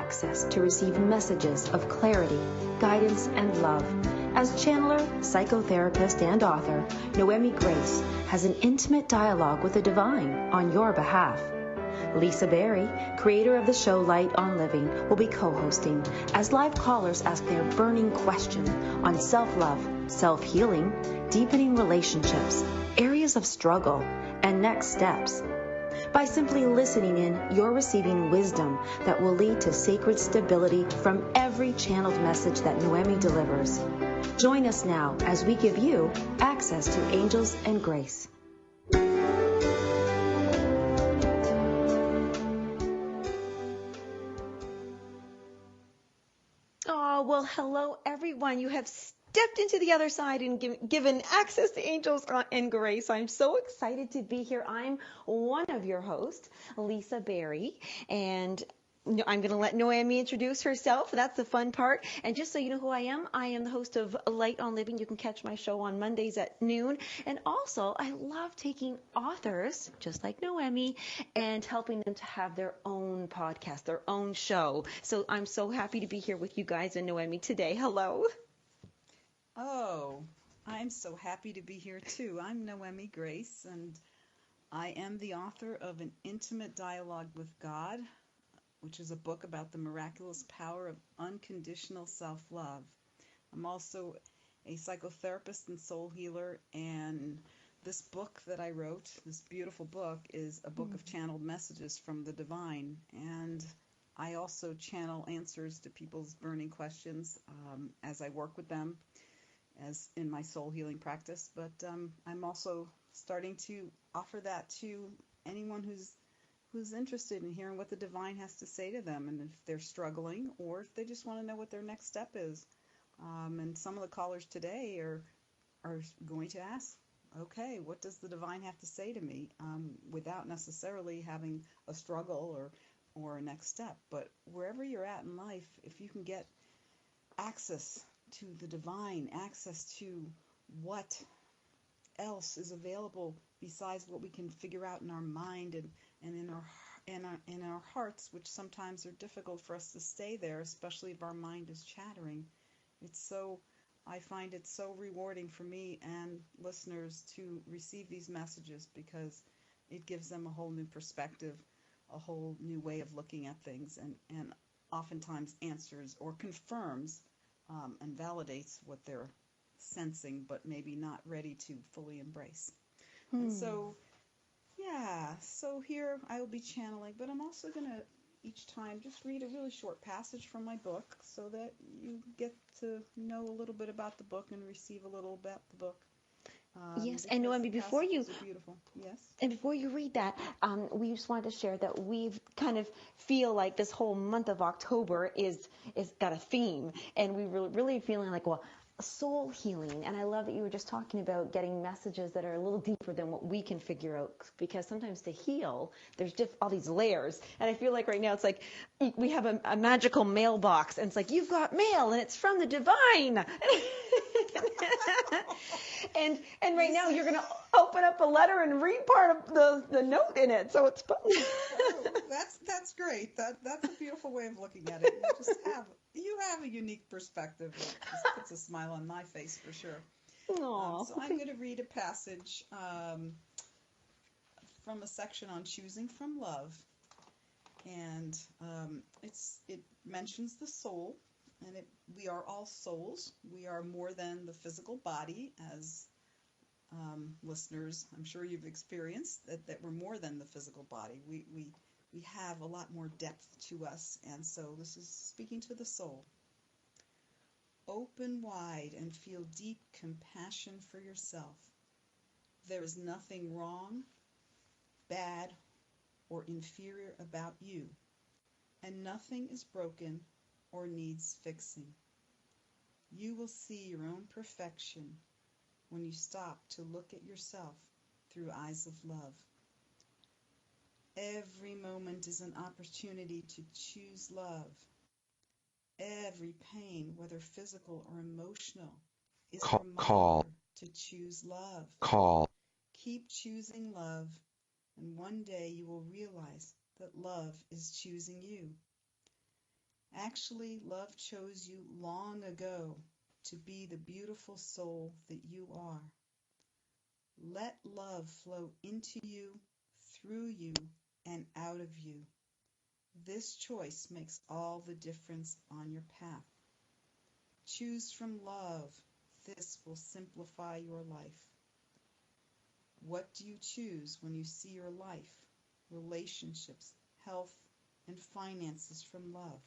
access to receive messages of clarity, guidance, and love. As channeler, psychotherapist, and author, Noemi Grace has an intimate dialogue with the divine on your behalf. Lisa Berry, creator of the show Light on Living, will be co-hosting as live callers ask their burning question on self-love, self-healing, deepening relationships, areas of struggle, and next steps. By simply listening in, you're receiving wisdom that will lead to sacred stability from every channeled message that Noemi delivers. Join us now as we give you access to angels and grace. Oh, well, hello, everyone. You have stepped into the other side and given access to angels and grace. I'm so excited to be here. I'm one of your hosts, Lisa Berry, and I'm going to let Noemi introduce herself. That's the fun part. And just so you know who I am the host of Light on Living. You can catch my show on Mondays at noon. And also, I love taking authors, just like Noemi, and helping them to have their own podcast, their own show. So I'm so happy to be here with you guys and Noemi today. Hello. Oh, I'm so happy to be here too. I'm Noemi Grace, and I am the author of An Intimate Dialogue with God, which is a book about the miraculous power of unconditional self-love. I'm also a psychotherapist and soul healer, and this book that I wrote, this beautiful book, is a book of channeled messages from the divine. And I also channel answers to people's burning questions as I work with them, as in my soul healing practice. But I'm also starting to offer that to anyone who's interested in hearing what the divine has to say to them, and if they're struggling or if they just want to know what their next step is. And some of the callers today are going to ask, okay, what does the divine have to say to me, without necessarily having a struggle or a next step. But wherever you're at in life, if you can get access to the divine, access to what else is available besides what we can figure out in our mind and in our hearts, which sometimes are difficult for us to stay there, especially if our mind is chattering. I find it so rewarding for me and listeners to receive these messages, because it gives them a whole new perspective, a whole new way of looking at things, and oftentimes answers or confirms and validates what they're sensing but maybe not ready to fully embrace. And so here I will be channeling, but I'm also going to each time just read a really short passage from my book so that you get to know a little bit about the book and receive a little about the book. Yes, and Noemi, before you read that, we just wanted to share that we've kind of feel like this whole month of October is got a theme, and we were really feeling like, well, soul healing. And I love that you were just talking about getting messages that are a little deeper than what we can figure out, because sometimes to heal, there's just all these layers. And I feel like right now it's like we have a magical mailbox, and it's like, you've got mail, and it's from the divine. And right now you're going to open up a letter and read part of the note in it. So it's fun. That's great. That's a beautiful way of looking at it. You have a unique perspective that just puts a smile on my face for sure. So I'm going to read a passage from a section on choosing from love, and it mentions the soul, and we are all souls. We are more than the physical body, as listeners, I'm sure you've experienced that we're more than the physical body. We have a lot more depth to us, and so this is speaking to the soul. Open wide and feel deep compassion for yourself. There is nothing wrong, bad, or inferior about you, and nothing is broken or needs fixing. You will see your own perfection when you stop to look at yourself through eyes of love. Every moment is an opportunity to choose love. Every pain, whether physical or emotional, is a reminder to choose love. Keep choosing love, and one day you will realize that love is choosing you. Actually, love chose you long ago to be the beautiful soul that you are. Let love flow into you, through you, and out of you. This choice makes all the difference on your path. Choose from love. This will simplify your life. What do you choose when you see your life, relationships, health, and finances from love?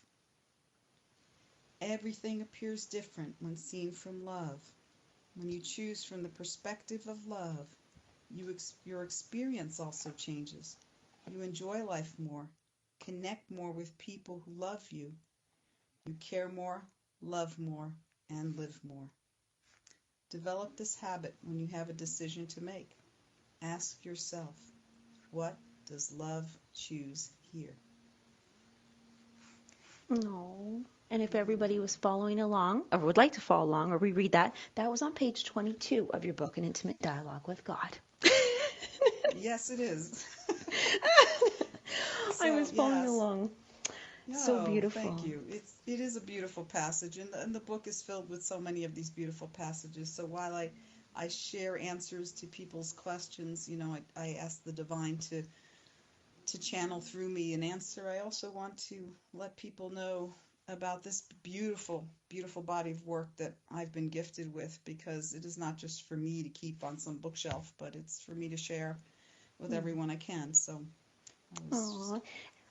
Everything appears different when seen from love. When you choose from the perspective of love, your experience also changes. You enjoy life more, connect more with people who love you. You care more, love more, and live more. Develop this habit when you have a decision to make. Ask yourself, what does love choose here? No. And if everybody was following along, or would like to follow along, or reread that, that was on page 22 of your book, An Intimate Dialogue with God. Yes, it is. I was following Yes. along. So No, thank beautiful. you. It is a beautiful passage, and the book is filled with so many of these beautiful passages. So while I share answers to people's questions, I ask the divine to channel through me an answer. I also want to let people know about this beautiful, beautiful body of work that I've been gifted with, because it is not just for me to keep on some bookshelf, but it's for me to share with everyone I can. So I was Aww.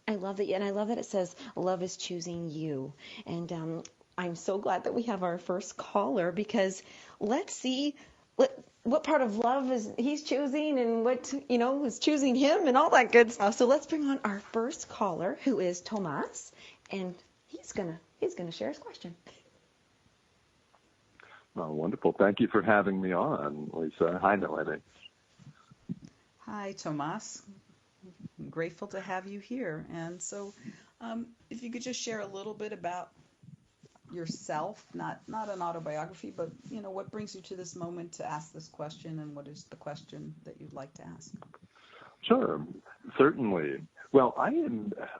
I love that, and I love that it says love is choosing you. And I'm so glad that we have our first caller, because let's see what part of love is he's choosing, and what is choosing him, and all that good stuff. So let's bring on our first caller, who is Tomas, and he's gonna share his question. Oh, wonderful. Thank you for having me on, Lisa. Hi, Noemi. Hi, Tomas. I'm grateful to have you here. And so, if you could just share a little bit about yourself, not an autobiography, but what brings you to this moment to ask this question, and what is the question that you'd like to ask? Sure, certainly. Well, I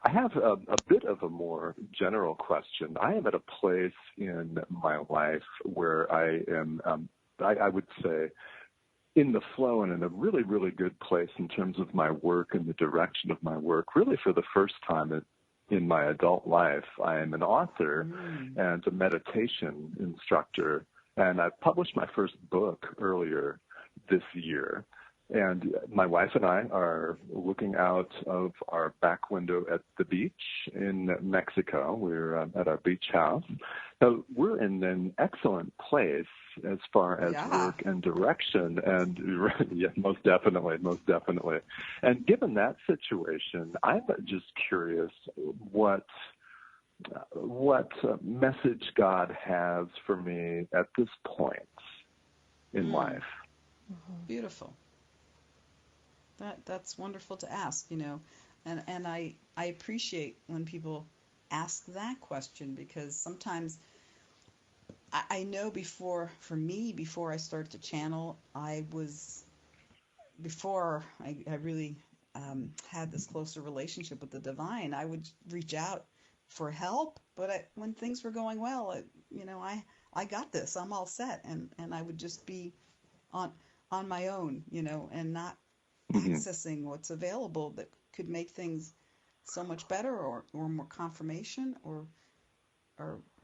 have a bit of a more general question. I am at a place in my life where I am, I would say, in the flow and in a really, really good place in terms of my work and the direction of my work. Really, for the first time in my adult life, I am an author and a meditation instructor, and I published my first book earlier this year. And my wife and I are looking out of our back window at the beach in Mexico. We're at our beach house. So we're in an excellent place as far as work and direction. And yeah, most definitely. And given that situation, I'm just curious what message God has for me at this point in life. Beautiful. That's wonderful to ask, and I appreciate when people ask that question, because sometimes I know before I started to channel, before I really had this closer relationship with the divine, I would reach out for help, but when things were going well, I got this, I'm all set, and I would just be on my own, and not accessing what's available that could make things so much better, or more confirmation, or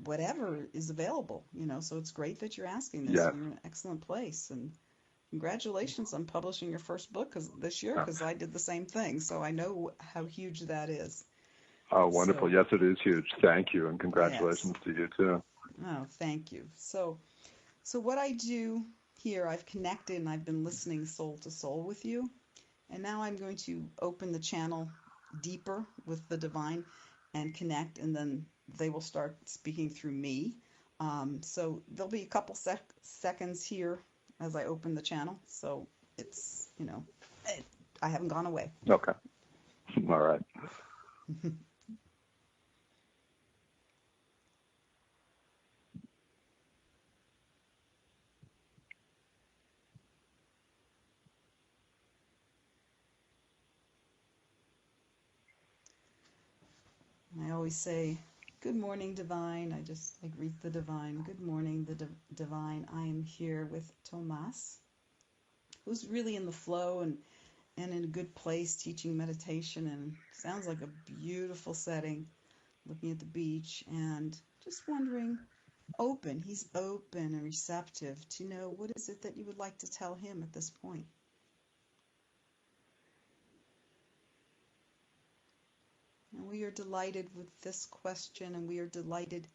whatever is available, so it's great that you're asking this. Yes. You're in an excellent place, and congratulations on publishing your first book this year, because I did the same thing, so I know how huge that is. Oh, wonderful. Yes, it is huge. Thank you, and congratulations to you too. Oh, thank you. So what I do here, I've connected and I've been listening soul to soul with you. And now I'm going to open the channel deeper with the divine and connect, and then they will start speaking through me. So there'll be a couple seconds here as I open the channel. So it's, I haven't gone away. Okay. All right. I always say Good morning, Divine. I greet the Divine. Good morning, the Divine. I am here with Tomas, who's really in the flow and in a good place teaching meditation, and sounds like a beautiful setting, looking at the beach and just wondering, he's open and receptive to know what is it that you would like to tell him at this point. And we are delighted with this question, and we are delighted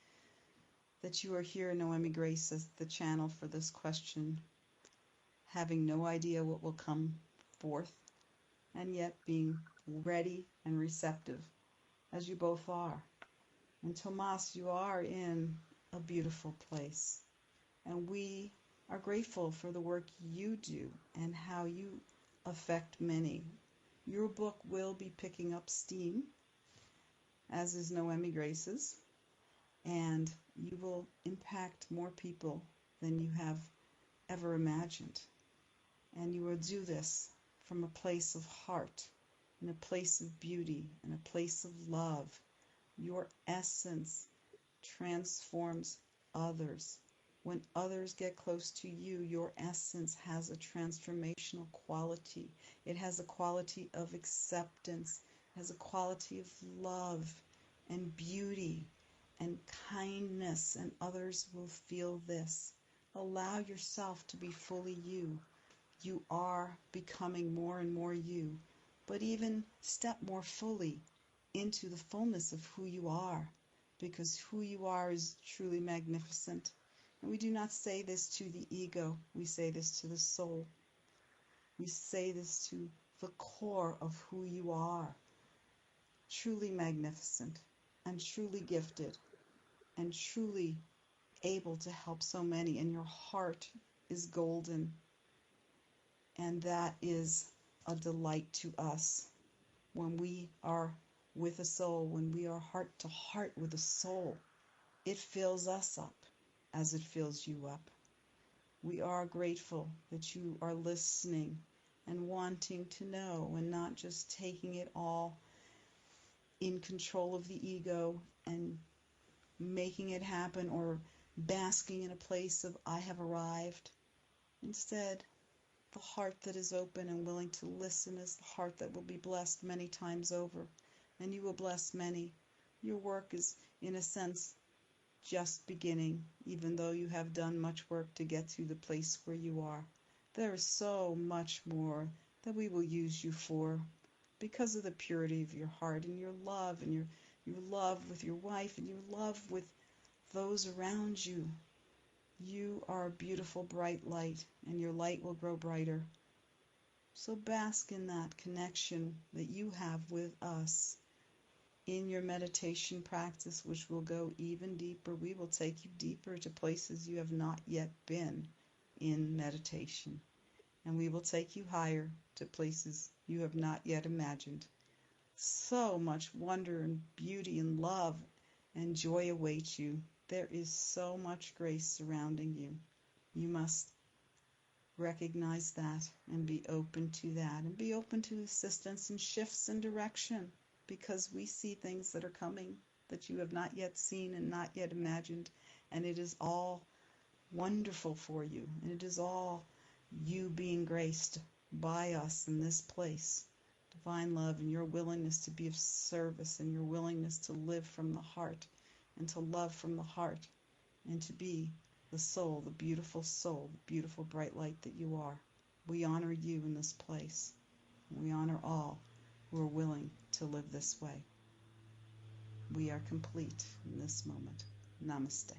that you are here, Noemi Grace, as the channel for this question, having no idea what will come forth, and yet being ready and receptive, as you both are. And Tomas, you are in a beautiful place, and we are grateful for the work you do and how you affect many. Your book will be picking up steam, as is Noemi Grace's, and you will impact more people than you have ever imagined. And you will do this from a place of heart, in a place of beauty, in a place of love. Your essence transforms others. When others get close to you, your essence has a transformational quality. It has a quality of acceptance. It has a quality of love and beauty and kindness, and others will feel this. Allow yourself to be fully you. You are becoming more and more you, but even step more fully into the fullness of who you are, because who you are is truly magnificent. And we do not say this to the ego, we say this to the soul. We say this to the core of who you are, truly magnificent and truly gifted and truly able to help so many, and your heart is golden, and that is a delight to us. When we are with a soul, when we are heart to heart with a soul, it fills us up as it fills you up. We are grateful that you are listening and wanting to know, and not just taking it all in control of the ego and making it happen, or basking in a place of I have arrived. Instead, the heart that is open and willing to listen is the heart that will be blessed many times over, and you will bless many. Your work is, in a sense, just beginning, even though you have done much work to get to the place where you are. There is so much more that we will use you for, because of the purity of your heart and your love, and your love with your wife, and your love with those around you. You are a beautiful, bright light, and your light will grow brighter. So bask in that connection that you have with us in your meditation practice, which will go even deeper. We will take you deeper to places you have not yet been in meditation. And we will take you higher to places you have not yet imagined. So much wonder and beauty and love and joy await you. There is so much grace surrounding you. You must recognize that and be open to that, and be open to assistance and shifts in direction, because we see things that are coming that you have not yet seen and not yet imagined, and it is all wonderful for you, and it is all you being graced by us in this place. Divine love, and your willingness to be of service, and your willingness to live from the heart and to love from the heart, and to be the soul, the beautiful bright light that you are. We honor you in this place. We honor all who are willing to live this way. We are complete in this moment. Namaste.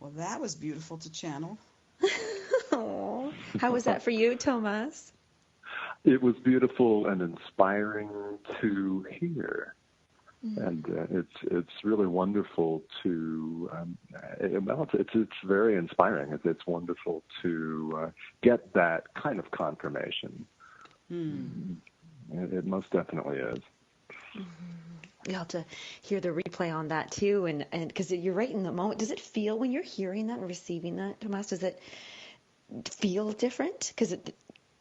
Well, that was beautiful to channel. Oh, how was that for you, Tomas? It was beautiful and inspiring to hear. And it's really wonderful to, it's very inspiring. It's wonderful to get that kind of confirmation. It most definitely is. You'll have to hear the replay on that too, and because you're right in the moment. Does it feel, when you're hearing that and receiving that, Tomas, does it feel different? Because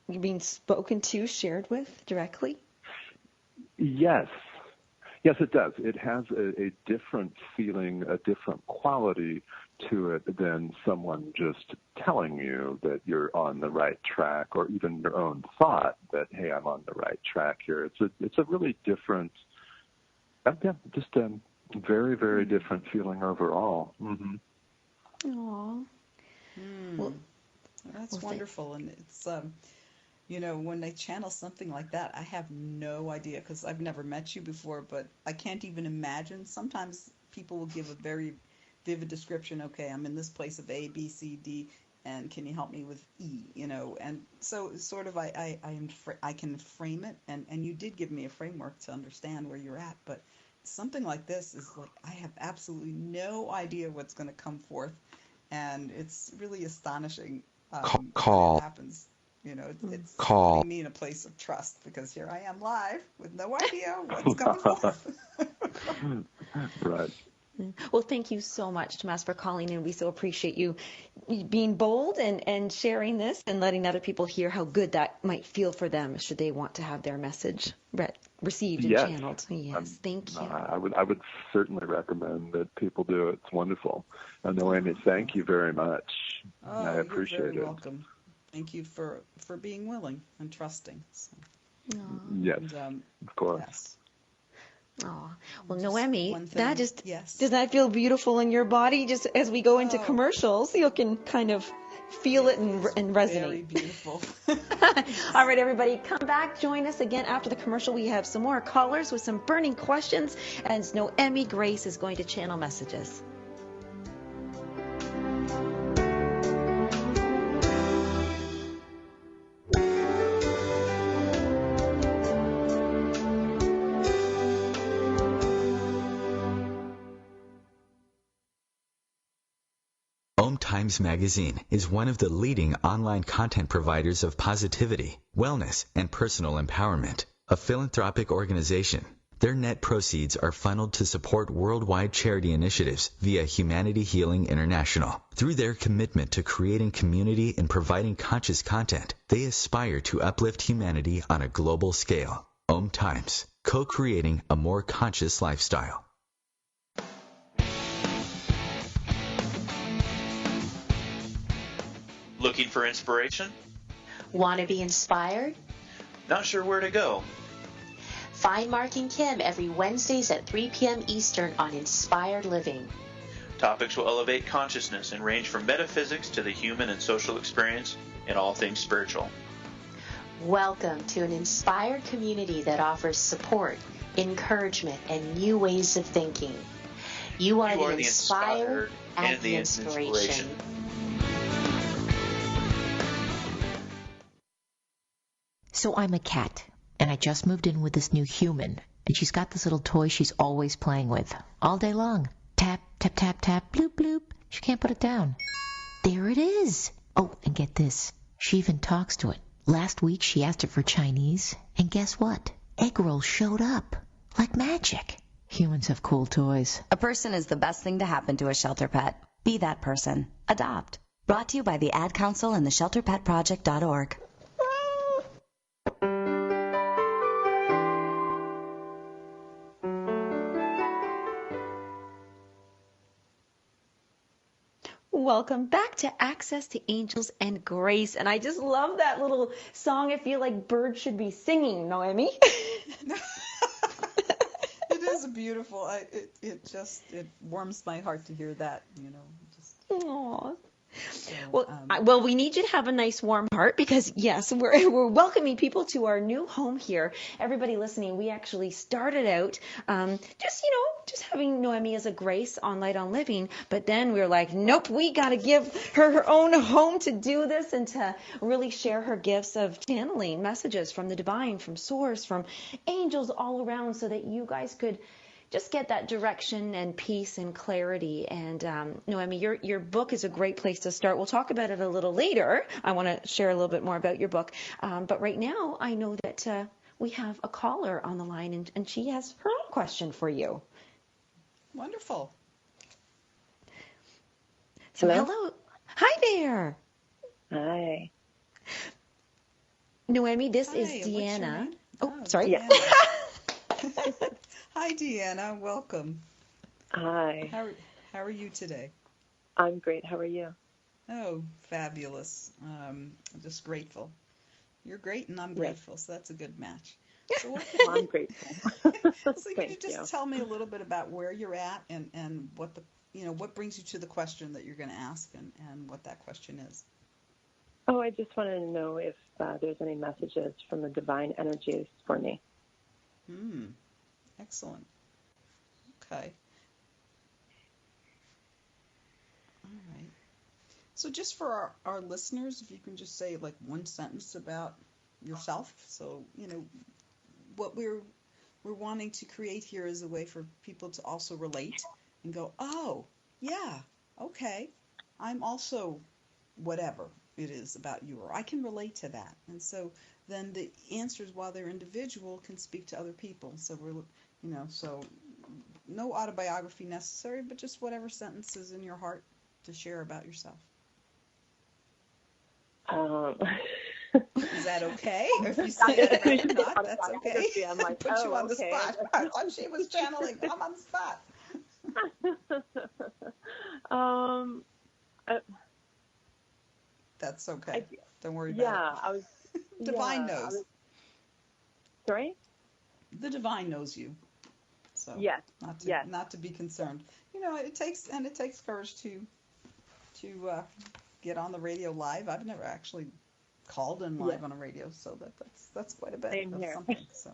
you're being spoken to, shared with directly? Yes. Yes, it does. It has a different feeling, a different quality to it than someone just telling you that you're on the right track, or even your own thought that, hey, I'm on the right track here. It's a really different, just a very, very different feeling overall. Mm-hmm. Aww. Well, That's wonderful. And it's, when they channel something like that, I have no idea because I've never met you before, but I can't even imagine. Sometimes people will give a very vivid description. Okay, I'm in this place of A, B, C, D, and can you help me with E? And so sort of I can frame it, and you did give me a framework to understand where you're at, but something like this is like I have absolutely no idea what's going to come forth, and it's really astonishing when it happens. It's putting me in a place of trust because here I am live with no idea what's coming forth. Right. Well, thank you so much, Tomas, for calling in. We so appreciate you being bold and sharing this and letting other people hear how good that might feel for them should they want to have their message received and channeled. Yes, thank you. I would certainly recommend that people do it. It's wonderful. Noemi, thank you very much. I appreciate you're very it. welcome. Thank you for being willing and trusting. So. Yes, of course. Yes. Oh, well, Noemi, that yes. Does that feel beautiful in your body? Just as we go into commercials, you can kind of feel it and resonate. Very beautiful. All right, everybody, come back. Join us again after the commercial. We have some more callers with some burning questions, and Noemi Grace is going to channel messages. OMTimes Magazine is one of the leading online content providers of positivity, wellness, and personal empowerment. A philanthropic organization, their net proceeds are funneled to support worldwide charity initiatives via Humanity Healing International. Through their commitment to creating community and providing conscious content, they aspire to uplift humanity on a global scale. OMTimes, co-creating a more conscious lifestyle. Looking for inspiration? Want to be inspired? Not sure where to go? Find Mark and Kim every Wednesdays at 3 p.m. Eastern on Inspired Living. Topics will elevate consciousness and range from metaphysics to the human and social experience and all things spiritual. Welcome to an inspired community that offers support, encouragement, and new ways of thinking. You are the inspired and the inspiration. So I'm a cat, and I just moved in with this new human, and she's got this little toy she's always playing with, all day long. Tap, tap, tap, tap, bloop, bloop. She can't put it down. There it is. Oh, and get this. She even talks to it. Last week she asked it for Chinese, and guess what? Egg rolls showed up. Like magic. Humans have cool toys. A person is the best thing to happen to a shelter pet. Be that person. Adopt. Brought to you by the Ad Council and the ShelterPetProject.org. Welcome back to Access to Angels and Grace. And I just love that little song. I feel like birds should be singing, Noemi. It is beautiful. It warms my heart to hear that, Aww. Well, we need you to have a nice warm heart because, yes, we're welcoming people to our new home here. Everybody listening, we actually started out just having Noemi as a Grace on Light on Living, but then we were like, nope, we got to give her own home to do this and to really share her gifts of channeling messages from the divine, from Source, from angels all around so that you guys could just get that direction and peace and clarity. And Noemi, your book is a great place to start. We'll talk about it a little later. I want to share a little bit more about your book. But right now, I know that we have a caller on the line, and she has her own question for you. Wonderful. So hello. Hi there. Hi. Noemi, this Hi, is and what's your Deanna. name? Oh, Oh, sorry. Deanna. Hi, Deanna. Welcome. Hi. How are you today? I'm great. How are you? Oh, fabulous. I'm just grateful. You're great, and I'm Yes, grateful, so that's a good match. So, I'm grateful. so could you Thank just you. tell me a little bit about where you're at and what what brings you to the question that you're going to ask and what that question is? Oh, I just wanted to know if there's any messages from the divine energies for me. Excellent. Okay. All right. So just for our listeners, if you can just say like one sentence about yourself. So, what we're wanting to create here is a way for people to also relate and go, oh, yeah, okay, I'm also whatever it is about you, or I can relate to that. And so then the answers, while they're individual, can speak to other people. So so no autobiography necessary, but just whatever sentence is in your heart to share about yourself. Um, Is that okay? Or if you say it not, that's okay. autobiography, I'm like, Put you on the okay. spot. I thought she was channeling. I'm on the spot. uh, That's okay. Don't worry yeah, about it. Divine knows. Sorry? The divine knows you. So Yes. not to be concerned. It takes courage to get on the radio live. I've never actually called in live on a radio, so that's quite a bit Same of here. something. So,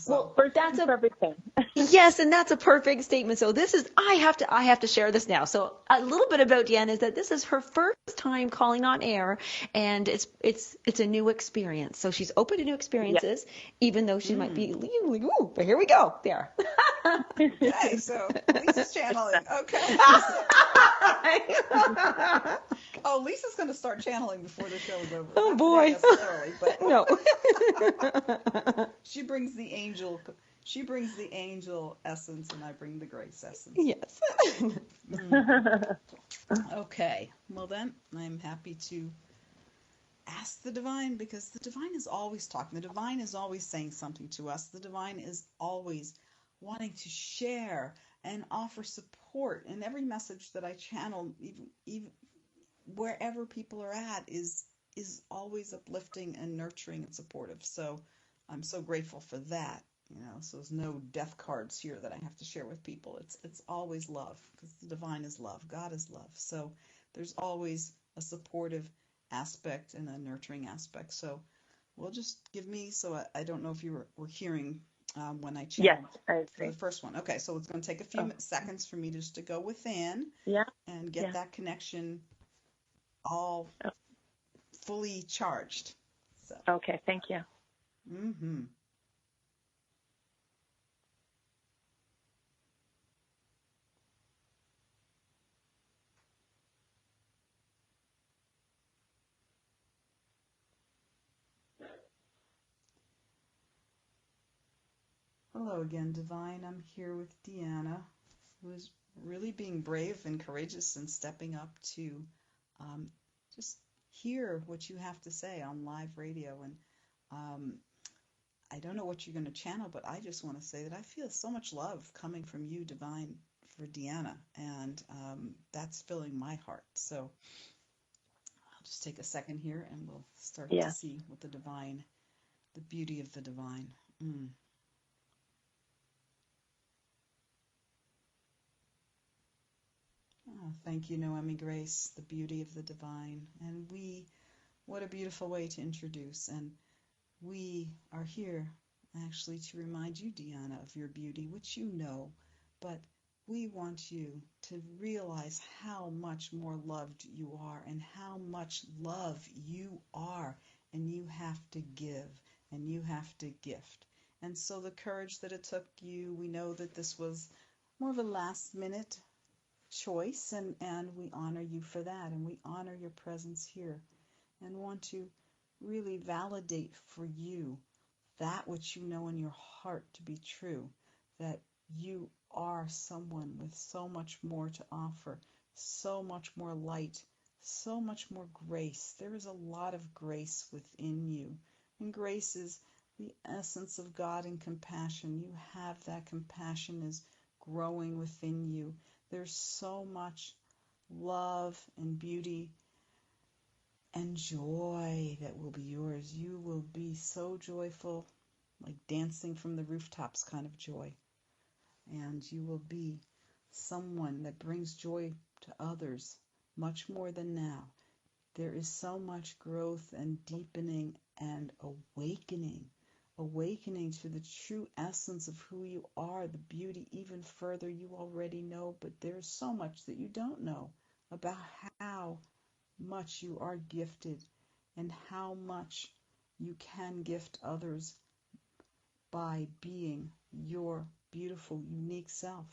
Well, that's everything. Yes, and that's a perfect statement. So this is I have to share this now. So a little bit about Deanna is that this is her first time calling on air, and it's a new experience. So she's open to new experiences, even though she might be like, ooh, but here we go. There. Okay, so Lisa's channeling. Okay. Oh, Lisa's going to start channeling before the show is over. Oh Not boy. today necessarily, but No. she brings the angel essence, and I bring the grace essence. Yes. Okay. Well then, I'm happy to ask the divine, because the divine is always talking. The divine is always saying something to us. The divine is always wanting to share and offer support. And every message that I channel, even wherever people are at, is always uplifting and nurturing and supportive. So I'm so grateful for that. So there's no death cards here that I have to share with people. It's always love, because the divine is love. God is love. So there's always a supportive aspect and a nurturing aspect. So just give me, so I don't know if you were hearing when I channeled for the first one. Okay, so it's going to take a few seconds for me just to go within and get that connection all fully charged. So. Okay, thank you. Mm-hmm. Hello again, Divine. I'm here with Deanna, who is really being brave and courageous and stepping up to just hear what you have to say on live radio. And I don't know what you're going to channel, but I just want to say that I feel so much love coming from you, Divine, for Deanna, and that's filling my heart. So I'll just take a second here, and we'll start to see what the beauty of the divine. Oh, thank you, Noemi Grace, the beauty of the divine. And what a beautiful way to introduce. And we are here actually to remind you, Deanna, of your beauty, which you know, but we want you to realize how much more loved you are and how much love you are, and you have to give and you have to gift. And so the courage that it took you, we know that this was more of a last minute choice, and we honor you for that, and we honor your presence here, and want to really validate for you that which you know in your heart to be true, that you are someone with so much more to offer, so much more light so much more grace. There is a lot of grace within you. And grace is the essence of God and compassion. You have that compassion is growing within you. There's so much love and beauty and joy that will be yours. You will be so joyful, like dancing from the rooftops kind of joy. And you will be someone that brings joy to others much more than now. There is so much growth and deepening and awakening to the true essence of who you are, the beauty even further you already know, but there's so much that you don't know about how much you are gifted and how much you can gift others by being your beautiful, unique self.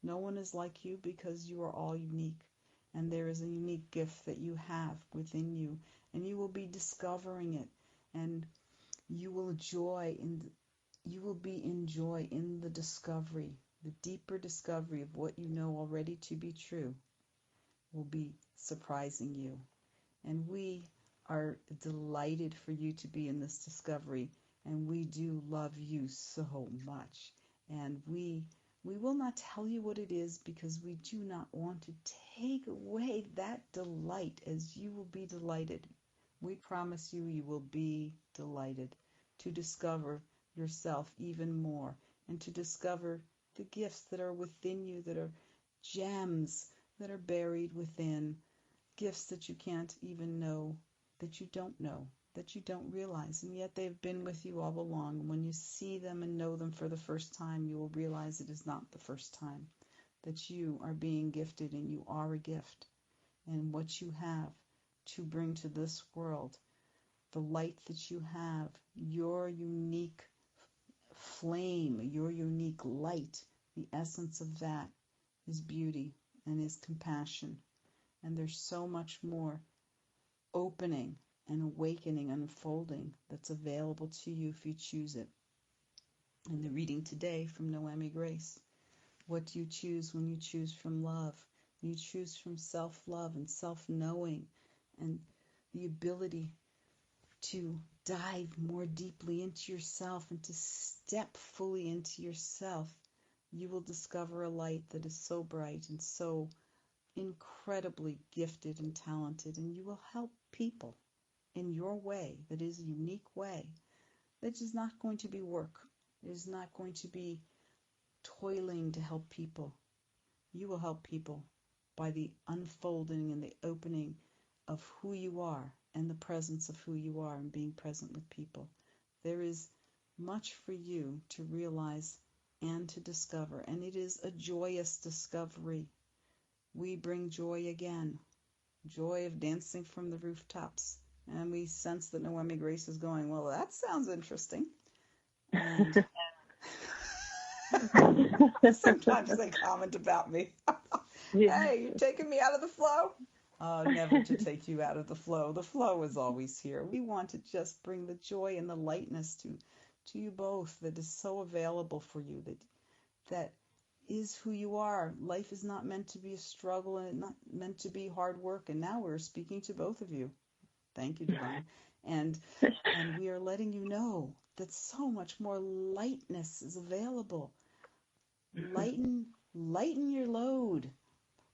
No one is like you because you are all unique. And there is a unique gift that you have within you. And you will be discovering it. And you will be in joy in the discovery. The deeper discovery of what you know already to be true will be surprising you. And we are delighted for you to be in this discovery. And we do love you so much. And we will not tell you what it is because we do not want to take away that delight as you will be delighted. We promise you will be delighted to discover yourself even more and to discover the gifts that are within you, that are gems that are buried within, gifts that you can't even know, that you don't realize, and yet they've been with you all along. When you see them and know them for the first time, you will realize it is not the first time that you are being gifted, and you are a gift. And what you have to bring to this world, the light that you have, your unique flame, your unique light, the essence of that is beauty and is compassion. And there's so much more opening and awakening, unfolding that's available to you if you choose it. In the reading today from Noemi Grace, what do you choose when you choose from love? You choose from self-love and self-knowing and the ability to dive more deeply into yourself and to step fully into yourself. You will discover a light that is so bright and so incredibly gifted and talented, and you will help people in your way, that is a unique way, that is not going to be work. It is not going to be toiling to help people. You will help people by the unfolding and the opening of who you are and the presence of who you are and being present with people. There is much for you to realize and to discover, and it is a joyous discovery. We bring joy again, joy of dancing from the rooftops. And we sense that Noemi Grace is going, well, that sounds interesting. And sometimes they comment about me. Hey, you're taking me out of the flow? Never to take you out of the flow. The flow is always here. We want to just bring the joy and the lightness to you both that is so available for you, that is who you are. Life is not meant to be a struggle and it's not meant to be hard work. And now we're speaking to both of you. Thank you, Divine. And we are letting you know that so much more lightness is available. Lighten your load.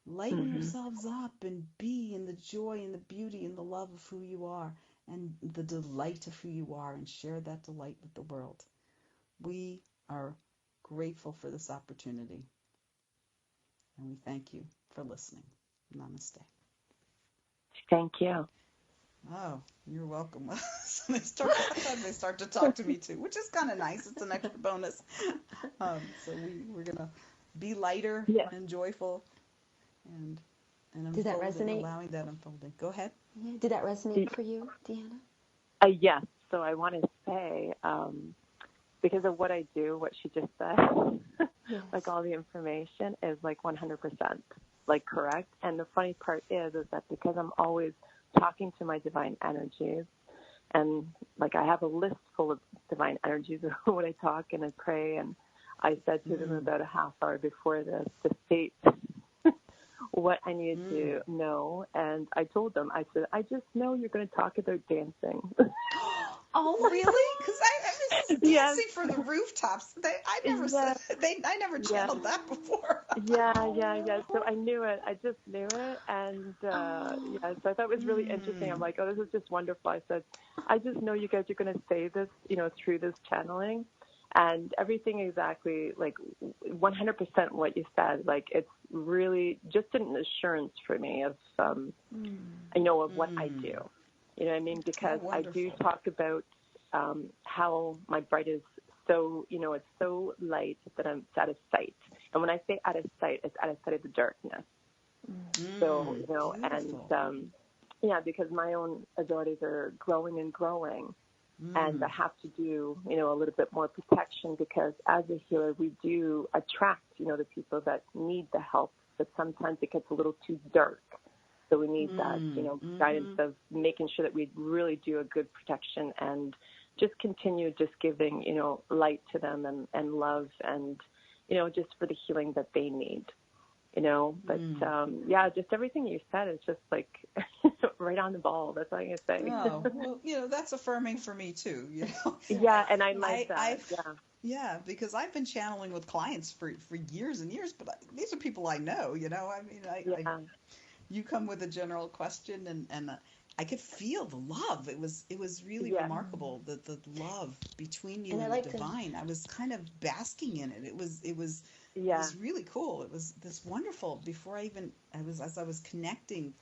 Lighten yourselves up and be in the joy and the beauty and the love of who you are and the delight of who you are, and share that delight with the world. We are grateful for this opportunity. And we thank you for listening. Namaste. Thank you. Oh, you're welcome. Sometimes they start to talk to me too, which is kind of nice. It's an extra bonus. So we're going to be lighter and joyful and Did that resonate? Allowing that unfolding. Go ahead. Yeah. Did that resonate for you, Deanna? Yes. So I want to say, because of what I do, what she just said, yes. Like all the information is like 100% like correct. And the funny part is that because I'm always talking to my divine energies, and like I have a list full of divine energies when I talk and I pray, and I said to them about a half hour before this, the state what I needed to know. And I told them, I said, I just know you're going to talk about dancing. Oh, really? Because I was dancing for the rooftops. I never channeled that before. Yeah. So I knew it. I just knew it. And, so I thought it was really interesting. I'm like, oh, this is just wonderful. I said, I just know you guys are going to say this, through this channeling. And everything exactly, like 100% what you said, like it's really just an assurance for me of, I know of what I do. You know what I mean? Because I do talk about how my bright is so, it's so light that it's out of sight. And when I say out of sight, it's out of sight of the darkness. So, and because my own abilities are growing and growing. And I have to do, a little bit more protection because as a healer, we do attract, the people that need the help, but sometimes it gets a little too dark. So we need that, guidance of making sure that we really do a good protection and just continue just giving, light to them and love and, just for the healing that they need. But just everything you said is just like right on the ball. That's all I can say. Oh, well, that's affirming for me too. Yeah, and I like that. Yeah, because I've been channeling with clients for years and years, but these are people I know. You come with a general question, and I could feel the love. It was really remarkable the love between you and the divine. I was kind of basking in it. It was really cool. It was this wonderful. Before I was connecting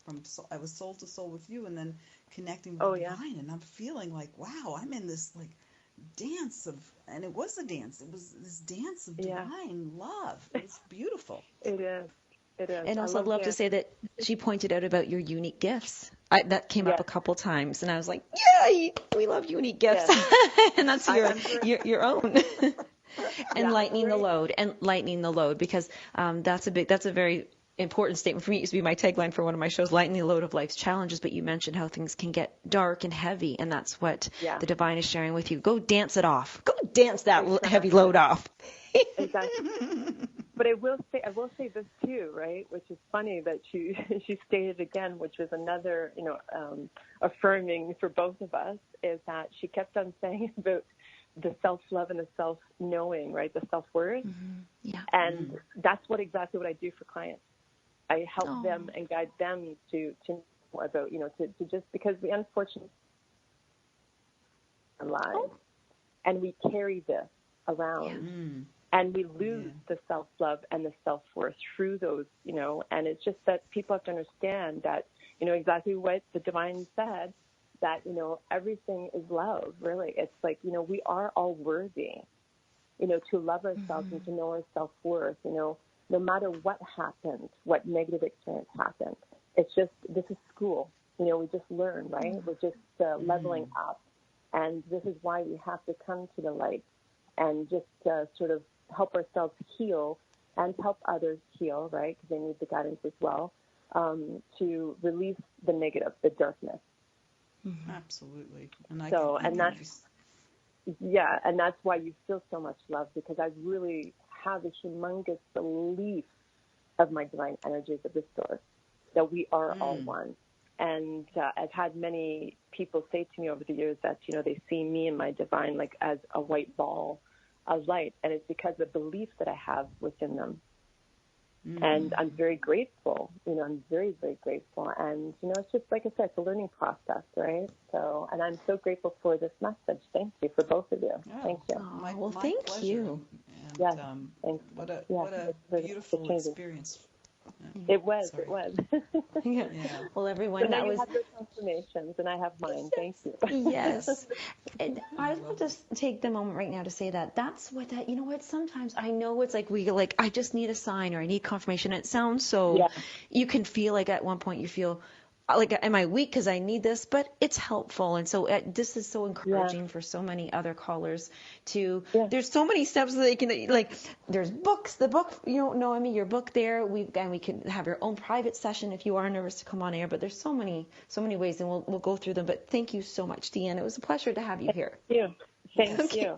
I was soul to soul with you, and then connecting with the divine, and I'm feeling like, wow, I'm in this like dance of, and it was a dance. It was this dance of divine love. It was beautiful. It is. And also, I'd love to say that she pointed out about your unique gifts. That came up a couple times, and I was like, "Yay, we love unique gifts," and that's your own. And lightening the load, because that's a very important statement for me. It used to be my tagline for one of my shows, "Lighten the load of life's challenges." But you mentioned how things can get dark and heavy, and that's what the divine is sharing with you. Go dance it off. Go dance that heavy load off. Exactly. But I will say this too, right? Which is funny that she stated again, which was another, affirming for both of us, is that she kept on saying about the self-love and the self-knowing, right? The self-worth. Mm-hmm. Yeah. And that's exactly what I do for clients. I help them and guide them to know about, to just, because we unfortunately are alive and we carry this around. And we lose the self-love and the self-worth through those, and it's just that people have to understand that, exactly what the divine said, that, everything is love, really. It's like, we are all worthy, to love ourselves and to know our self-worth, no matter what happened, what negative experience happened. It's just, this is school, we just learn, right? We're just leveling up. And this is why we have to come to the light and just sort of help ourselves heal and help others heal, right? Because they need the guidance as well, to release the negative, the darkness. Absolutely. And that's why you feel so much love, because I really have a humongous belief of my divine energies of the source, that we are all one. And I've had many people say to me over the years that, they see me and my divine like as a white ball of light, and it's because of the belief that I have within them. And I'm very grateful, I'm very, very grateful. And, it's just, like I said, it's a learning process, right? So, and I'm so grateful for this message. Thank you for both of you. Thank you. Well, thank pleasure. You. And, what a beautiful experience. It was. Yeah. Well, everyone, so now you have your confirmations, and I have mine. Thank you. Yes. And I want to take the moment right now to say that's what sometimes I know it's like I just need a sign or I need confirmation. It sounds so, you can feel like at one point you feel like, am I weak because I need this? But it's helpful. And so this is so encouraging for so many other callers to, there's so many steps that they can, there's books, the book, Noemi, your book there. We can have your own private session if you are nervous to come on air, but there's so many ways, and we'll go through them. But thank you so much, Deanna. It was a pleasure to have you here. Thank you.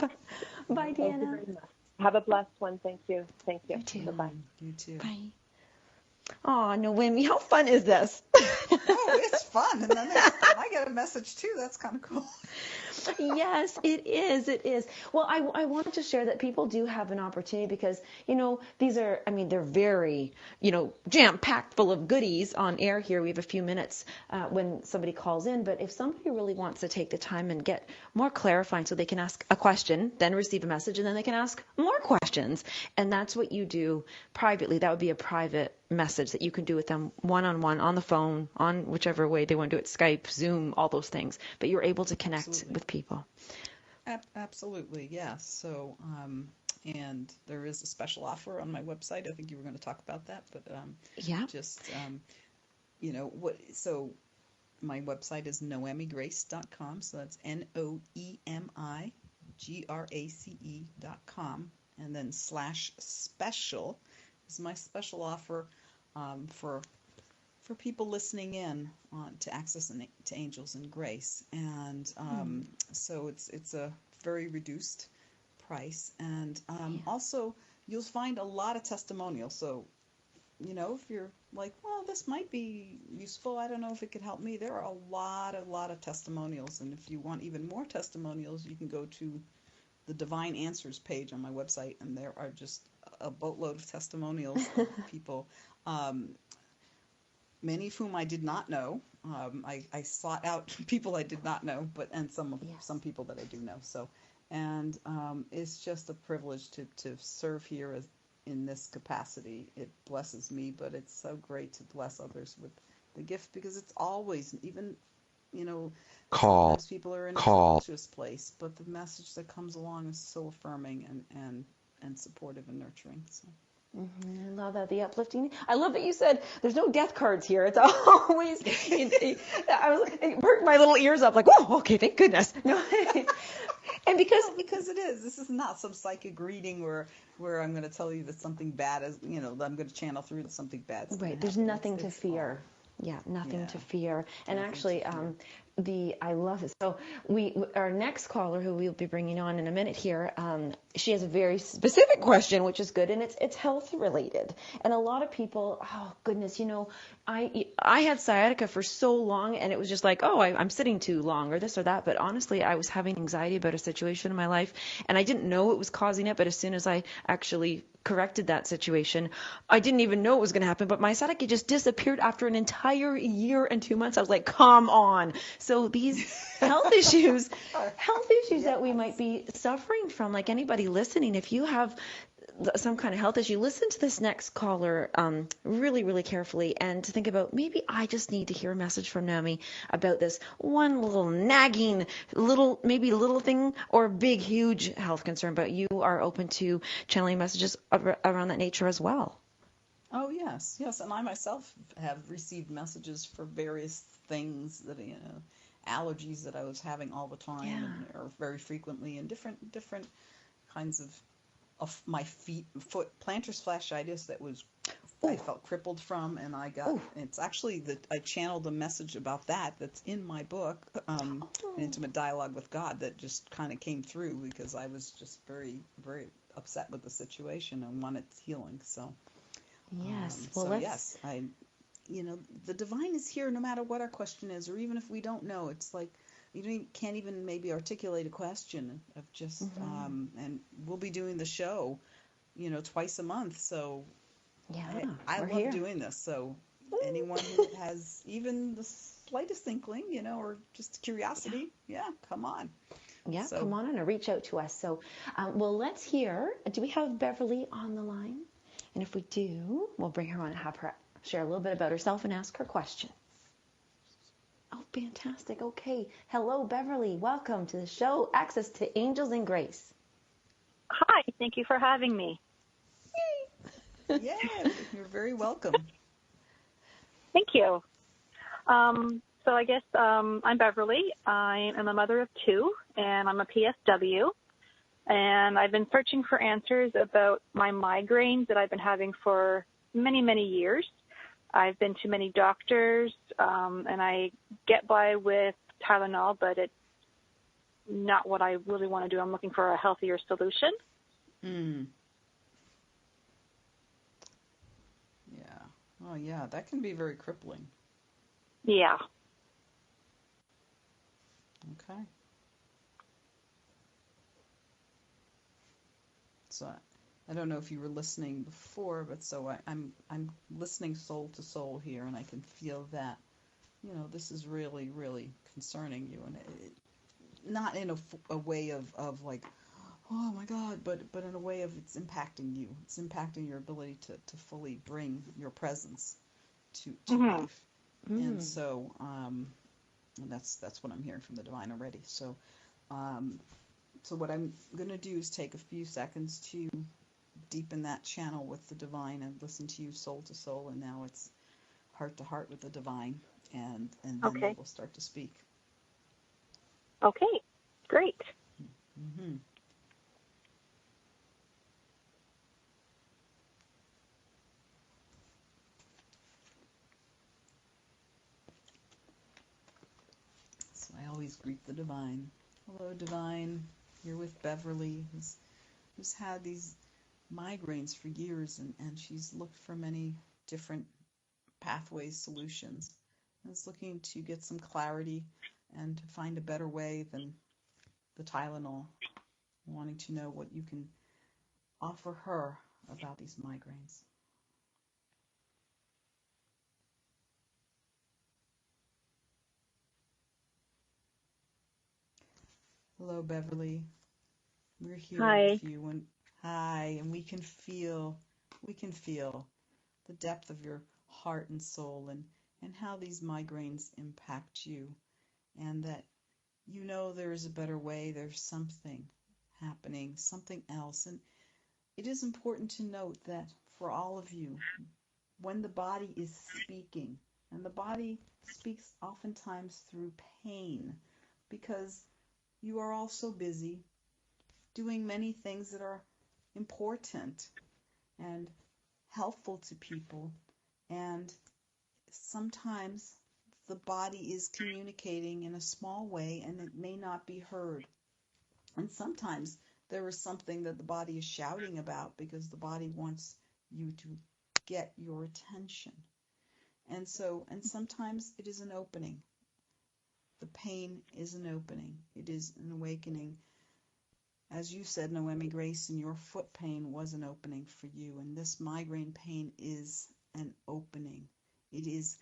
Bye, Deanna. Have a blessed one. Thank you. You too. Bye-bye. You too. Bye. Oh, Noemi, how fun is this? Oh, it's fun. And then I get a message too. That's kind of cool. Yes, it is. It is. Well, I wanted to share that people do have an opportunity because, these are, they're very, jam-packed full of goodies on air here. We have a few minutes when somebody calls in. But if somebody really wants to take the time and get more clarifying so they can ask a question, then receive a message, and then they can ask more questions. And that's what you do privately. That would be a private message that you can do with them one-on-one on the phone, on whichever way they want to do it, Skype, Zoom, all those things. But you're able to connect with people. Absolutely, yes. So, and there is a special offer on my website. I think you were going to talk about that, but yeah. So my website is noemigrace.com. So that's NOEMIGRACE.com, and then /special is my special offer for people listening in to access to Angels and Grace, and so it's a very reduced price, and also you'll find a lot of testimonials. So if you're like, well, this might be useful, I don't know if it could help me, there are a lot of testimonials, and if you want even more testimonials, you can go to the Divine Answers page on my website, and there are just a boatload of testimonials of people, many of whom I did not know. I sought out people I did not know, and some people that I do know. So, and it's just a privilege to serve here in this capacity. It blesses me, but it's so great to bless others with the gift, because it's always, even sometimes people are in a tumultuous place, but the message that comes along is so affirming and supportive and nurturing. So. I love that, the uplifting. I love that you said there's no death cards here. It's always. It perked my little ears up, like, oh, okay, thank goodness. No, and because it is. This is not some psychic reading where I'm going to tell you that something bad is, that I'm going to channel through that something bad. Right. There's nothing to fear. Yeah, nothing to fear. And actually, I love this. So our next caller, who we'll be bringing on in a minute here, she has a very specific question, which is good, and it's health related. And a lot of people, oh goodness, I had sciatica for so long, and it was just like, oh, I'm sitting too long, or this or that. But honestly, I was having anxiety about a situation in my life, and I didn't know it was causing it. But as soon as I actually corrected that situation, I didn't even know it was going to happen, but my sciatica just disappeared after an entire year and 2 months. I was like, come on. So these health issues that we might be suffering from, like anybody listening, if you have some kind of health issue, listen to this next caller really, really carefully, and to think about, maybe I just need to hear a message from Noemi about this one little nagging little thing, or big, huge health concern, but you are open to channeling messages around that nature as well. Oh, yes. And I myself have received messages for various things that, allergies that I was having all the time, or very frequently, and different kinds of my foot plantar's fasciitis that was I felt crippled from, and I got it's actually that I channeled a message about that's in my book, An Intimate Dialogue with God, that just kind of came through because I was just very, very upset with the situation and wanted healing. So yes, the divine is here no matter what our question is, or even if we don't know. It's like you can't even maybe articulate a question of just and we'll be doing the show twice a month, so I love doing this. So anyone who has even the slightest inkling, or just curiosity, come on. Come on and reach out to us. So let's hear, do we have Beverly on the line? And if we do, we'll bring her on and have her share a little bit about herself and ask her question. Oh, fantastic. Okay. Hello, Beverly. Welcome to the show, Access to Angels and Grace. Hi. Thank you for having me. Yay. Yeah, you're very welcome. Thank you. So I guess I'm Beverly. I am a mother of two, and I'm a PSW. And I've been searching for answers about my migraines that I've been having for many, many years. I've been to many doctors, and I get by with Tylenol, but it's not what I really want to do. I'm looking for a healthier solution. Yeah. Oh, yeah, that can be very crippling. Yeah. Okay. So I don't know if you were listening before, but so I'm listening soul to soul here, and I can feel that, this is really, really concerning you, and not in a way of like, oh my God, but in a way of it's impacting you. It's impacting your ability to fully bring your presence to life. And so and that's what I'm hearing from the divine already. So so what I'm going to do is take a few seconds to deepen that channel with the divine and listen to you soul to soul, and now it's heart to heart with the divine, and then Okay. they will start to speak. Okay, great. Mm-hmm. So I always greet the divine. Hello, divine. Here with Beverly, who's had these migraines for years, and she's looked for many different pathways, solutions, and is looking to get some clarity and to find a better way than the Tylenol, wanting to know what you can offer her about these migraines. Hello, Beverly. We're here Hi. with you, and hi, and we can feel the depth of your heart and soul, and how these migraines impact you, and that there is a better way, there's something happening, something else. And it is important to note that for all of you, when the body is speaking, and the body speaks oftentimes through pain, because you are all so busy doing many things that are important and helpful to people, and sometimes the body is communicating in a small way and it may not be heard. And sometimes there is something that the body is shouting about because the body wants you to get your attention. And sometimes it is an opening. The pain is an opening. It is an awakening. As you said, Noemi Grace, and your foot pain was an opening for you, and this migraine pain is an opening. It is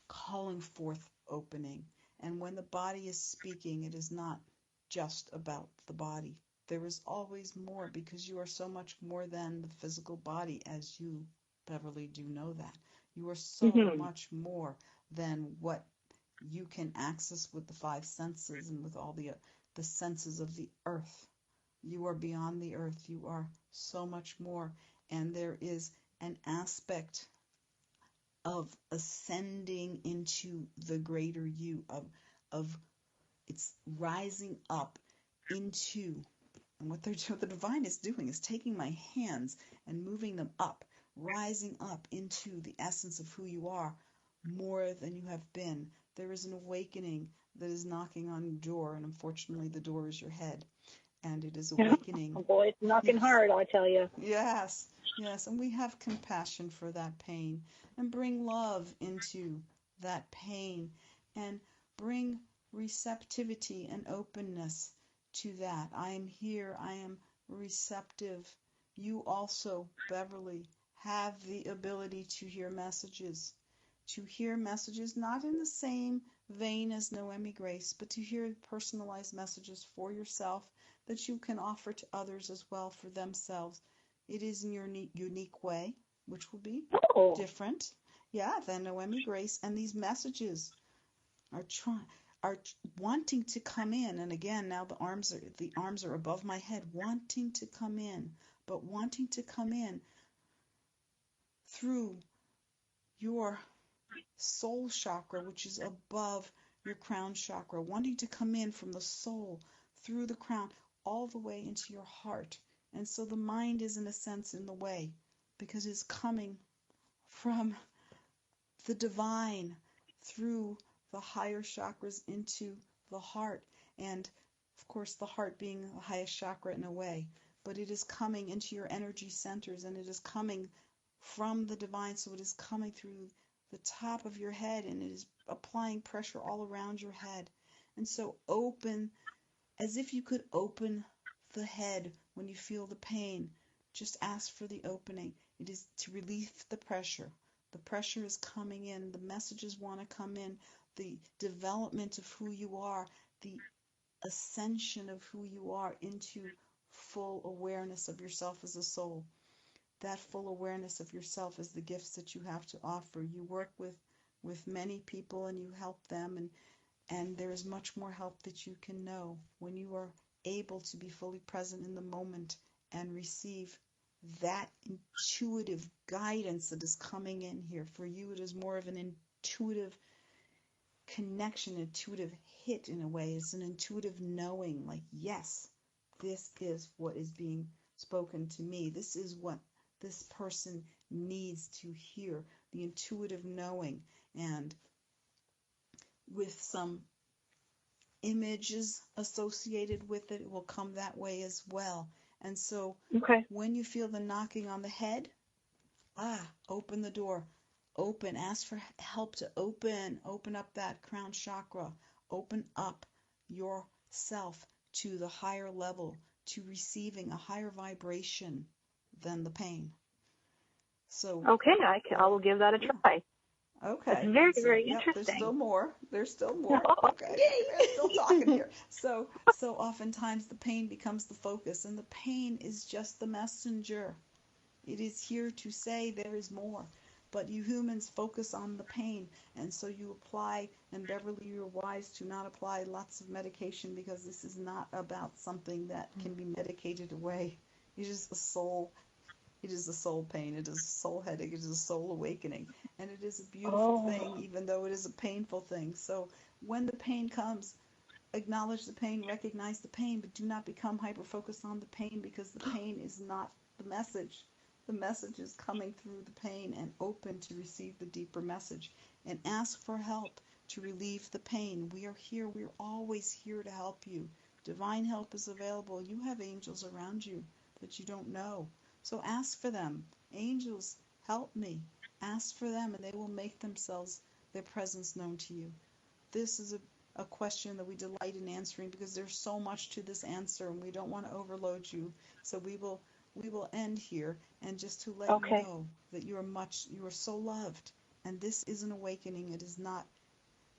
calling forth opening. And when the body is speaking, it is not just about the body. There is always more, because you are so much more than the physical body, as you, Beverly, do know that. You are so much more than what you can access with the five senses and with all the senses of the earth. You are beyond the earth. You are so much more. And there is an aspect of ascending into the greater you, of it's rising up into, and what the divine is doing is taking my hands and moving them up, rising up into the essence of who you are, more than you have been. There is an awakening that is knocking on your door, and unfortunately the door is your head. And it is awakening. Oh boy, it's knocking hard, I tell you. Yes, and we have compassion for that pain, and bring love into that pain, and bring receptivity and openness to that. I am here, I am receptive. You also, Beverly, have the ability to hear messages. Not in the same vein as Noemi Grace, but to hear personalized messages for yourself that you can offer to others as well for themselves. It is in your unique way, which will be different, than Noemi Grace. And these messages are wanting to come in. And again, now the arms are above my head, wanting to come in, but wanting to come in through your soul chakra, which is above your crown chakra, wanting to come in from the soul through the crown all the way into your heart. And so the mind is, in a sense, in the way, because it's coming from the divine through the higher chakras into the heart. And of course, the heart being the highest chakra in a way, but it is coming into your energy centers, and it is coming from the divine. So it is coming through the top of your head, and it is applying pressure all around your head. And so open, as if you could open the head when you feel the pain. Just ask for the opening. It is to relieve the pressure. The pressure is coming in. The messages want to come in. The development of who you are, the ascension of who you are into full awareness of yourself as a soul. That full awareness of yourself is the gifts that you have to offer. You work with many people and you help them, and there is much more help that you can know when you are able to be fully present in the moment and receive that intuitive guidance that is coming in here. For you, it is more of an intuitive connection, intuitive hit in a way. It's an intuitive knowing, like, yes, this is what is being spoken to me. This is what this person needs to hear. The intuitive knowing, and with some images associated with it, it will come that way as well. And so when you feel the knocking on the head, open the door. Open, ask for help to open up that crown chakra. Open up yourself to the higher level, to receiving a higher vibration than the pain. So I will give that a try. Okay. It's very, very interesting. There's still more. Okay. We're still talking here. So oftentimes the pain becomes the focus, and the pain is just the messenger. It is here to say there is more. But you humans focus on the pain, and so you apply, and Beverly, you're wise to not apply lots of medication, because this is not about something that can be medicated away. It is a soul. It is a soul pain. It is a soul headache. It is a soul awakening. And it is a beautiful thing, even though it is a painful thing. So when the pain comes, acknowledge the pain, recognize the pain, but do not become hyper-focused on the pain, because the pain is not the message. The message is coming through the pain, and open to receive the deeper message. And ask for help to relieve the pain. We are here. We are always here to help you. Divine help is available. You have angels around you that you don't know. So ask for them. Angels, help me. Ask for them, and they will make themselves, their presence known to you. This is a question that we delight in answering, because there's so much to this answer, and we don't want to overload you. So we will end here, and just to let you know that you are so loved, and this is an awakening. It is not.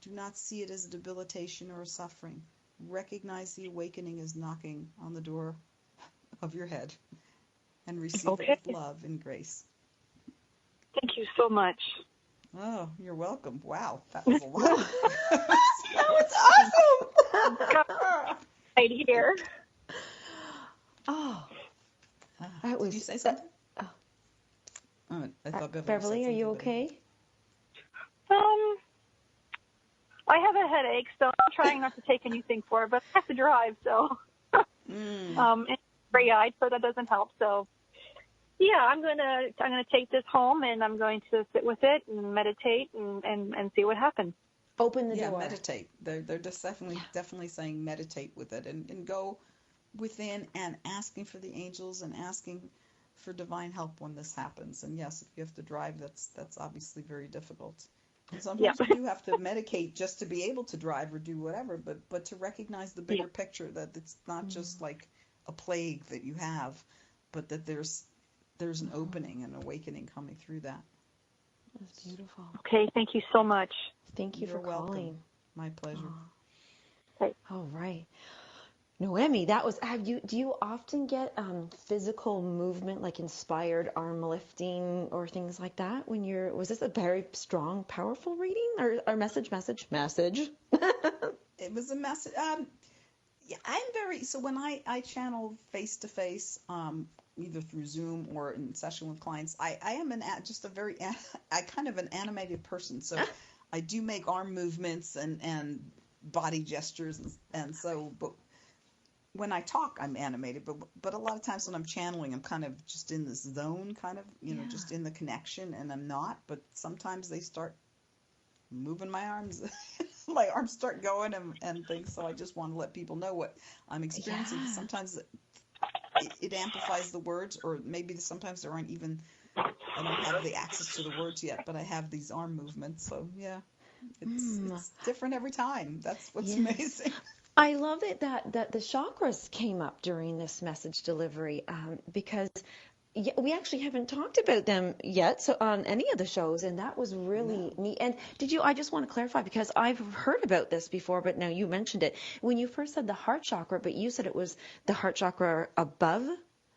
Do not see it as a debilitation or a suffering. Recognize the awakening is knocking on the door of your head. And receive it with love and grace. Thank you so much. Oh, you're welcome. Wow, that was a lot. That was awesome. Right here. Oh, that was. Did you say something? I thought Beverly, are you okay? I have a headache, so I'm trying not to take anything for it, but I have to drive, so and gray-eyed, so that doesn't help. So yeah, I'm gonna take this home, and I'm going to sit with it and meditate and see what happens. Open the door. Yeah, meditate. They're just definitely saying meditate with it, and go within and asking for the angels and asking for divine help when this happens. And yes, if you have to drive, that's obviously very difficult. And sometimes you do have to medicate just to be able to drive or do whatever, but to recognize the bigger picture, that it's not just like a plague that you have, but that there's an opening and awakening coming through that. That's beautiful. Okay, thank you so much. Thank you for calling. Welcome. My pleasure. Okay. All right. Noemi, do you often get physical movement, like inspired arm lifting or things like that was this a very strong, powerful reading or message? It was a message. So when I channel face to face, either through Zoom or in session with clients, I am kind of an animated person. So I do make arm movements and body gestures, and so, but when I talk, I'm animated, but a lot of times when I'm channeling, I'm kind of just in this zone, kind of, just in the connection, and I'm not. But sometimes they start moving my arms, my arms start going and things. So I just want to let people know what I'm experiencing. Yeah. Sometimes it amplifies the words, or maybe sometimes there aren't even, I don't have the access to the words yet, but I have these arm movements. So yeah, it's different every time. That's what's amazing. I love it that the chakras came up during this message delivery, because we actually haven't talked about them yet on any of the shows, and that was really neat. And I just want to clarify, because I've heard about this before, but now you mentioned it. When you first said the heart chakra, but you said it was the heart chakra above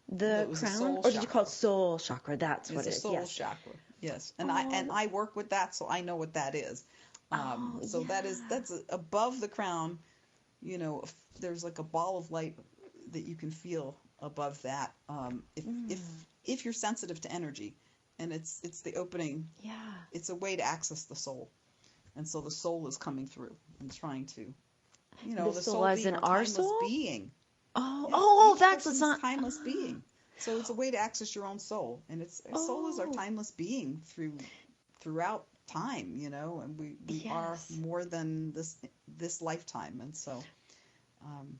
the crown, or did you call it soul chakra? That's what it is. It's a soul chakra, yes. And I work with that, so I know what that is. That's above the crown. You know, there's like a ball of light that you can feel above that. If you're sensitive to energy, and it's the opening. Yeah. It's a way to access the soul, and so the soul is coming through and trying to, the soul as in our soul being. That's a timeless being. So it's a way to access your own soul, and soul is our timeless being throughout time, and we are more than this lifetime, and so.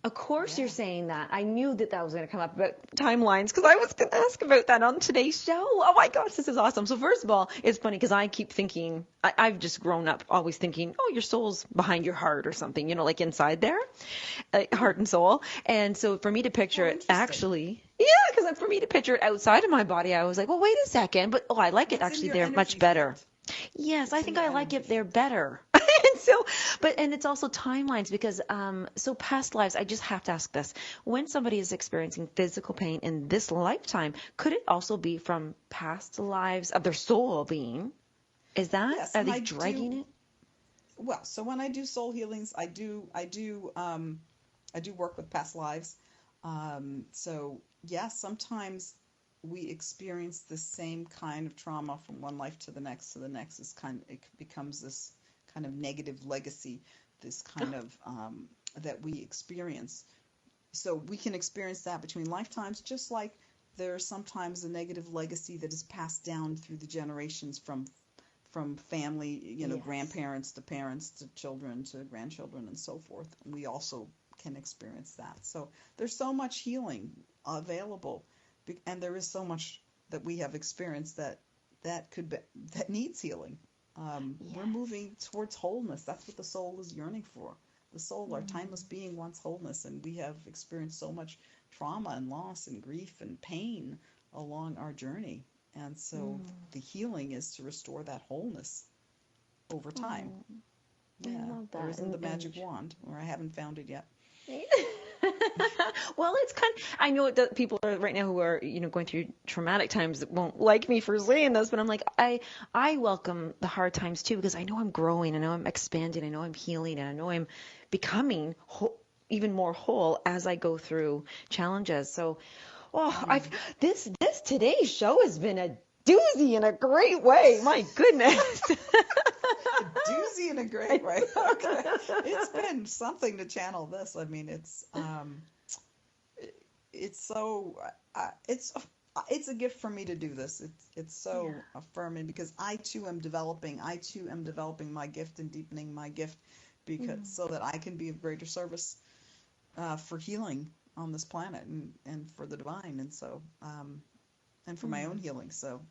Of course you're saying that. I knew that was going to come up about timelines, because I was going to ask about that on today's show. Oh my gosh, this is awesome. So first of all, it's funny because I keep thinking, I've just grown up always thinking, your soul's behind your heart or something, like inside there, heart and soul. And so for me to picture it actually, because for me to picture it outside of my body, I was like, well, wait a second. But I like it actually there much better. Yes, I think I like it there better. And it's also timelines, because so past lives, I just have to ask this. When somebody is experiencing physical pain in this lifetime, could it also be from past lives of their soul being? Is that? Yes, are they dragging it? Well, so when I do soul healings, I do work with past lives. So yes, sometimes we experience the same kind of trauma from one life to the next. It becomes this kind of negative legacy, this kind of that we experience. So we can experience that between lifetimes, just like there's sometimes a negative legacy that is passed down through the generations from family, grandparents to parents to children to grandchildren and so forth. And we also can experience that. So there's so much healing available, and there is so much that we have experienced that needs healing. We're moving towards wholeness. That's what the soul is yearning for. The soul, our timeless being, wants wholeness, and we have experienced so much trauma and loss and grief and pain along our journey. And so the healing is to restore that wholeness over time. I love that. There isn't the magic wand, or I haven't found it yet. Well, it's I know that people are right now who are, going through traumatic times that won't like me for saying this, but I'm like, I welcome the hard times too, because I know I'm growing, I know I'm expanding, I know I'm healing, and I know I'm becoming even more whole as I go through challenges. So, this today's show has been a doozy in a great way. My goodness. A doozy in a great way. Okay. It's been something to channel this. I mean, it's a gift for me to do this. It's so affirming, because I too am developing my gift and deepening my gift, so that I can be of greater service for healing on this planet and for the divine, and so and for my own healing. So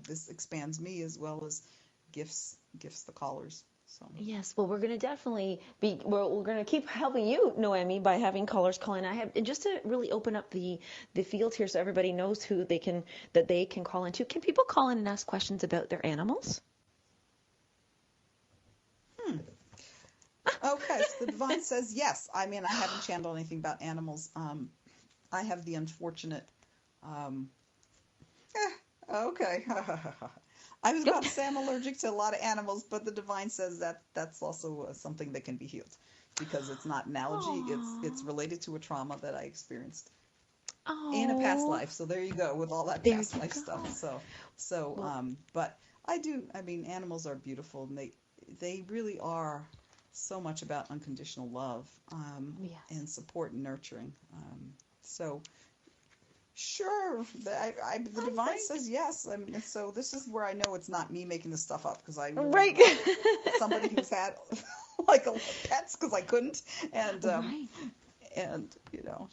this expands me as well as gifts the callers. So. Yes, well, we're going to definitely we're going to keep helping you, Noemi, by having callers call in. And just to really open up the field here, so everybody knows who they can call into. Can people call in and ask questions about their animals? Okay, so the divine says yes. I mean, I haven't channeled anything about animals. I have the unfortunate. Okay. I was about to say I'm allergic to a lot of animals, but the divine says that's also something that can be healed, because it's not an allergy. It's related to a trauma that I experienced in a past life. So there you go with all that past life stuff. But I mean, animals are beautiful, and they really are so much about unconditional love and support and nurturing. Sure, the divine says yes. I mean, so this is where I know it's not me making this stuff up, because I really somebody who's had like pets, because I couldn't, And,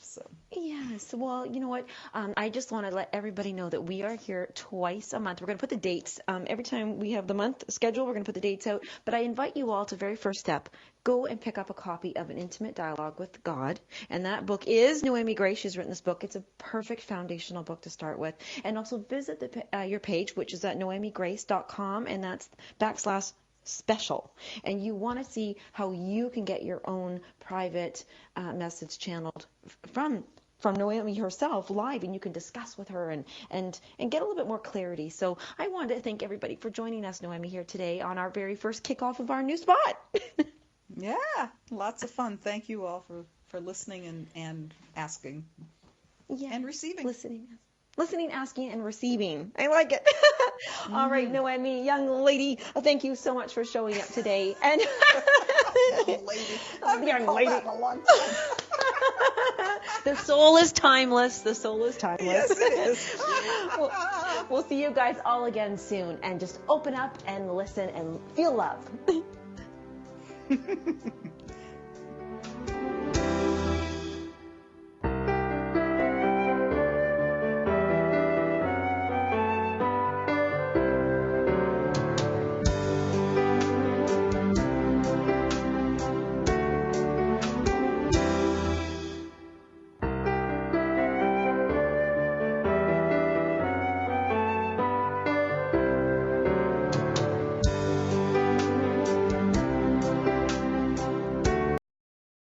so. Yes. Well, you know what? I just want to let everybody know that we are here twice a month. We're going to put the dates. Every time we have the month schedule, we're going to put the dates out. But I invite you all to very first step. Go and pick up a copy of An Intimate Dialogue with God. And that book is Noemi Grace. She's written this book. It's a perfect foundational book to start with. And also visit your page, which is at noemigrace.com. And that's /special, and you want to see how you can get your own private message channeled from Noemi herself live, and you can discuss with her and get a little bit more clarity. So I wanted to thank everybody for joining us, Noemi, here today on our very first kickoff of our new spot. Yeah, lots of fun. Thank you all for listening and asking. Yeah, and receiving. Listening, asking, and receiving. I like it. All right, Noemi, young lady, thank you so much for showing up today. And young lady. Young lady. That in a long time. The soul is timeless. The soul is timeless. Yes, it is. We'll see you guys all again soon. And just open up and listen and feel love.